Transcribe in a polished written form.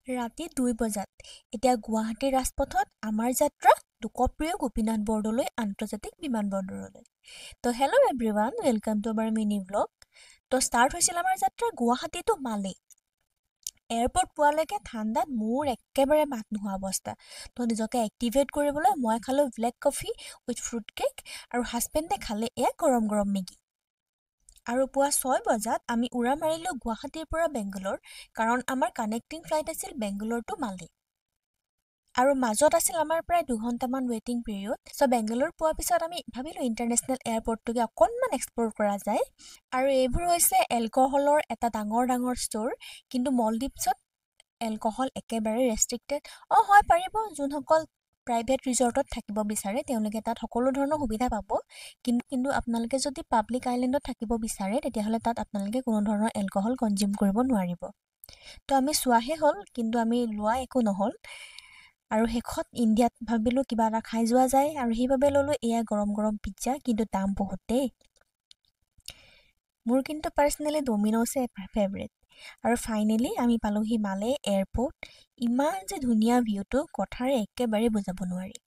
ৰাতি ২ বজাত এতিয়া গুৱাহাটীৰ ৰাজপথত আমাৰ যাত্ৰা লোকপ্ৰিয় গোপীনাথ বৰদলৈ আন্তৰ্জাতিক বিমানবন্দৰলৈ। তো hello' everyone, welcome to our mini blog. তো ষ্টাৰ্ট হৈছিল আমাৰ যাত্ৰা গুৱাহাটী টু মালে। এয়াৰপৰ্ট পোৱালৈকে ঠাণ্ডাত মোৰ একেবাৰে মাত নোহোৱা অৱস্থা। তো নিজকে এক্টিভেট কৰিবলৈ মই খালোঁ black coffee with fruit cake আৰু হাজবেণ্ডে খালে গৰম গৰম মেগী। আৰু পুৱা ৬ বজাত আমি উৰা মাৰিলোঁ গুৱাহাটীৰ পৰা বেংগলোৰ, কাৰণ আমাৰ কানেক্টিং ফ্লাইট আছিল বেংগলোৰ টু মালে। আৰু মাজত আছিল আমাৰ প্ৰায় ২ ঘণ্টামান ৱেইটিং পিৰিয়ড। চ' বেংগলোৰ পোৱাৰ পিছত আমি ভাবিলোঁ ইণ্টাৰনেশ্যনেল এয়াৰপৰ্টটোকে অকণমান এক্সপ্ল'ৰ কৰা যায়। আৰু এইবোৰ হৈছে এলকহলৰ এটা ডাঙৰ ডাঙৰ ষ্ট'ৰ, কিন্তু মলদ্বীপছত এলকহল একেবাৰে ৰেষ্ট্ৰিক্টেড। হয় পাৰিব, যোনসকল প্ৰাইভেট ৰিজৰ্টত থাকিব বিচাৰে তেওঁলোকে তাত সকলো ধৰণৰ সুবিধা পাব, কিন্তু আপোনালোকে যদি পাব্লিক আইলেণ্ডত থাকিব বিচাৰে তেতিয়াহ'লে তাত আপোনালোকে কোনো ধৰণৰ এলকহল কনজিউম কৰিব নোৱাৰিব। তো আমি চোৱাহে হ'ল, কিন্তু আমি লোৱা একো নহ'ল। আৰু শেষত ইণ্ডিয়াত ভাবিলোঁ কিবা এটা খাই যোৱা যায়, আৰু সেইবাবে ল'লোঁ এয়া গৰম গৰম পিজ্জা, কিন্তু দাম বহুত দেই। মোৰ কিন্তু পাৰ্চনেলি ডমিন'ছে ফেভৰেট। আৰু ফাইনেলি আমি পালোঁহি মালে এয়াৰপৰ্ট। ইমান যে ধুনীয়া ভিউটো কথাৰে একেবাৰে বুজাব নোৱাৰি।